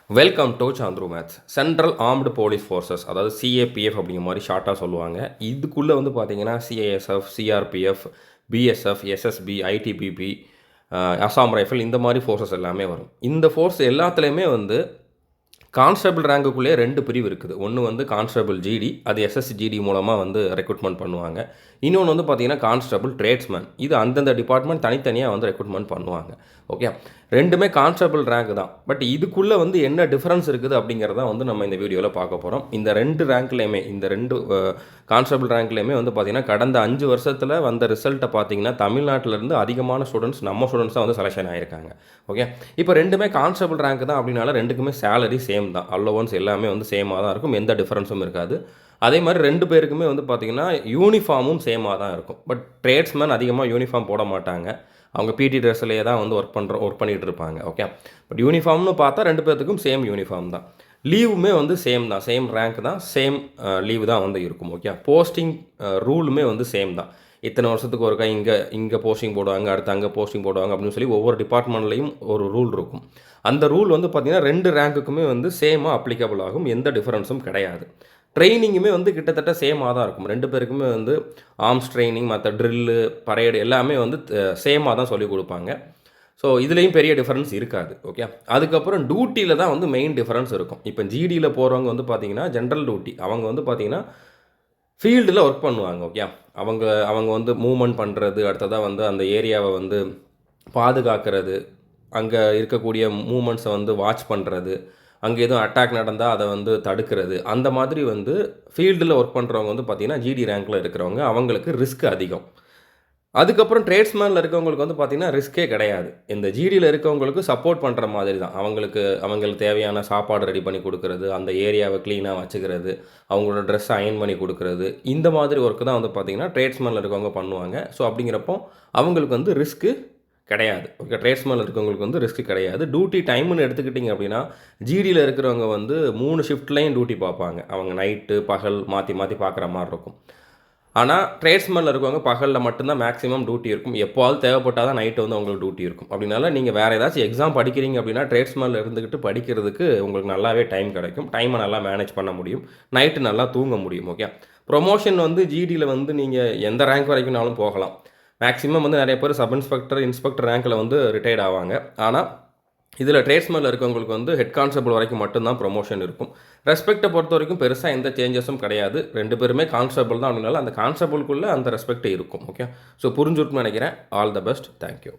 Welcome to Chandru maths. Central armed police forces, அதாவது CAPF அப்படிங்கிற மாதிரி ஷார்ட்டாக சொல்லுவாங்க. இதுக்குள்ளே வந்து பார்த்தீங்கன்னா CISF, CRPF, BSF, SSB, ITBP, Assam rifle, இந்த மாதிரி ஃபோர்ஸஸ் எல்லாமே வரும். இந்த ஃபோர்ஸ் எல்லாத்துலேயுமே வந்து கான்ஸ்டபிள் ரேங்குக்குள்ளேயே 2 பிரிவு இருக்குது. ஒன்று வந்து கான்ஸ்டபிள் ஜிடி, அது எஸ்எஸ்ஜிடி மூலமாக வந்து ரெக்ரூட்மெண்ட் பண்ணுவாங்க. இன்னொன்று வந்து பார்த்திங்கன்னா கான்ஸ்டபிள் ட்ரேட்ஸ்மேன், இது அந்தந்த டிபார்ட்மெண்ட் தனித்தனியாக வந்து ரெக்ரூட்மெண்ட் பண்ணுவாங்க. ஓகே, ரெண்டுமே கான்ஸ்டபிள் ரேங்க் தான். பட் இதுக்குள்ளே வந்து என்ன டிஃப்ரென்ஸ் இருக்குது அப்படிங்கிறத வந்து நம்ம இந்த வீடியோவில் பார்க்க போகிறோம். இந்த 2 ரேங்க்லேயுமே, இந்த 2 கான்ஸ்டபிள் ரேங்க்லேயுமே வந்து பார்த்திங்கன்னா கடந்த 5 வருஷத்தில் வந்த ரிசல்ட்டை பார்த்திங்கன்னா தமிழ்நாட்டிலேருந்து அதிகமான ஸ்டூடெண்ட்ஸ் நம்ம ஸ்டூடெண்ட்ஸ் தான் வந்து செலெக்ஷன் ஆகியிருக்காங்க. ஓகே, இப்போ ரெண்டுமே கான்ஸ்டபிள் ரேங்க் தான் அப்படின்னால ரெண்டுக்குமே சேலரி சேம் தான். அலோவன்ஸ் எல்லாமே வந்து சேமாக தான் இருக்கும், எந்த டிஃப்ரென்ஸும் இருக்காது. அதே மாதிரி 2 பேருக்குமே வந்து பார்த்திங்கன்னா யூனிஃபார்மும் சேமாக தான் இருக்கும். பட் ட்ரேட்ஸ்மேன் அதிகமாக யூனிஃபார்ம் போட மாட்டாங்க. அவங்க பிடி ட்ரெஸ்லேயே தான் வந்து ஒர்க் பண்ணிகிட்டு இருப்பாங்க. ஓகே, பட் யூனிஃபார்ம்னு பார்த்தா 2 பேர்த்துக்கும் சேம் யூனிஃபார்ம் தான். லீவுமே வந்து சேம் தான், சேம் ரேங்க் தான், சேம் லீவு தான் வந்து இருக்கும். ஓகே, போஸ்டிங் ரூலுமே வந்து சேம் தான். இத்தனை வருஷத்துக்கு ஒருக்கா இங்கே போஸ்டிங் போடுவாங்க, அடுத்து அங்கே போஸ்டிங் போடுவாங்க அப்படின்னு சொல்லி ஒவ்வொரு டிபார்ட்மெண்ட்லேயும் ஒரு ரூல் இருக்கும். அந்த ரூல் வந்து பார்த்திங்கன்னா 2 ரேங்க்குக்குமே வந்து சேமாக அப்ளிகபிள் ஆகும், எந்த டிஃபரன்ஸும் கிடையாது. ட்ரைனிங்குமே வந்து கிட்டத்தட்ட சேமாக தான் இருக்கும். 2 பேருக்குமே வந்து ஆர்ம்ஸ் ட்ரைனிங், மற்ற ட்ரில்லு, பரேடு எல்லாமே வந்து சேமாக தான் சொல்லிக் கொடுப்பாங்க. ஸோ இதுலேயும் பெரிய டிஃபரன்ஸ் இருக்காது. ஓகே, அதுக்கப்புறம் டியூட்டியில் தான் வந்து மெயின் டிஃபரன்ஸ் இருக்கும். இப்போ ஜிடியில் போகிறவங்க வந்து பார்த்திங்கன்னா ஜென்ரல் டியூட்டி, அவங்க வந்து பார்த்திங்கன்னா ஃபீல்டில் ஒர்க் பண்ணுவாங்க. ஓகே, அவங்க வந்து மூவ்மெண்ட் பண்ணுறது, அடுத்ததாக வந்து அந்த ஏரியாவை வந்து பாதுகாக்கிறது, அங்கே இருக்கக்கூடிய மூமெண்ட்ஸை வந்து வாட்ச் பண்ணுறது, அங்கே எதுவும் அட்டாக் நடந்தால் அதை வந்து தடுக்கிறது, அந்த மாதிரி வந்து ஃபீல்டில் ஒர்க் பண்ணுறவங்க வந்து பார்த்திங்கன்னா ஜிடி ரேங்க்கில் இருக்கிறவங்க, அவங்களுக்கு ரிஸ்க் அதிகம். அதுக்கப்புறம் ட்ரேட்ஸ்மேனில் இருக்கவங்களுக்கு வந்து பார்த்திங்கன்னா ரிஸ்க்கே கிடையாது. இந்த ஜிடியில் இருக்கவங்களுக்கு சப்போர்ட் பண்ணுற மாதிரி தான். அவங்களுக்கு தேவையான சாப்பாடு ரெடி பண்ணி கொடுக்குறது, அந்த ஏரியாவை க்ளீனாக வச்சுக்கிறது, அவங்களோட ட்ரெஸ்ஸை அயன் பண்ணி கொடுக்குறது, இந்த மாதிரி ஒர்க்கு தான் வந்து பார்த்திங்கன்னா ட்ரேட்ஸ்மேனில் இருக்கவங்க பண்ணுவாங்க. ஸோ அப்படிங்கிறப்போ அவங்களுக்கு வந்து ரிஸ்க்கு கிடையாது. ஓகே, ட்ரேட்ஸ்மேனில் இருக்கவங்களுக்கு வந்து ரிஸ்க் கிடையாது. டியூட்டி டைம்னு எடுத்துக்கிட்டிங்க அப்படின்னா ஜிடியில் இருக்கிறவங்க வந்து 3 ஷிஃப்ட்லேயும் டியூட்டி பார்ப்பாங்க. அவங்க நைட்டு பகல் மாற்றி மாற்றி பார்க்குற மாதிரி இருக்கும். ஆனால் ட்ரேட்ஸ்மேனில் இருக்கவங்க பகலில் மட்டும்தான் மேக்ஸிமம் டியூட்டி இருக்கும். எப்போவாவது தேவைப்பட்டால் தான் நைட்டு வந்து உங்களுக்கு டியூட்டி இருக்கும். அப்படினால நீங்கள் வேறு ஏதாச்சும் எக்ஸாம் படிக்கிறீங்க அப்படின்னா ட்ரேட்ஸ்மேனில் இருந்துக்கிட்டு படிக்கிறதுக்கு உங்களுக்கு நல்லாவே டைம் கிடைக்கும். டைமை நல்லா மேனேஜ் பண்ண முடியும், நைட்டு நல்லா தூங்க முடியும். ஓகே, ப்ரொமோஷன் வந்து ஜிடியில் வந்து நீங்கள் எந்த ரேங்க் வரைக்கும்னாலும் போகலாம். மேக்ஸிமம் வந்து நிறைய பேர் சப் இன்ஸ்பெக்டர், இன்ஸ்பெக்டர் ரேங்கில் வந்து ரிட்டையர்ட் ஆவாங்க. ஆனால் இதில் ட்ரேட்ஸ்மேனில் இருக்கவங்களுக்கு வந்து ஹெட் கான்ஸ்டபிள் வரைக்கும் மட்டும்தான் ப்ரொமோஷன் இருக்கும். ரெஸ்பெக்டை பொறுத்த வரைக்கும் பெருசாக எந்த சேஞ்சஸும் கிடையாது. 2 பேருமே கான்ஸ்டபிள் தான் அப்படின்னால அந்த கான்ஸ்டபிள்குள்ளே அந்த ரெஸ்பெக்ட் இருக்கும். ஓகே, ஸோ புரிஞ்சுட்டுன்னு நினைக்கிறேன். All the best, thank you.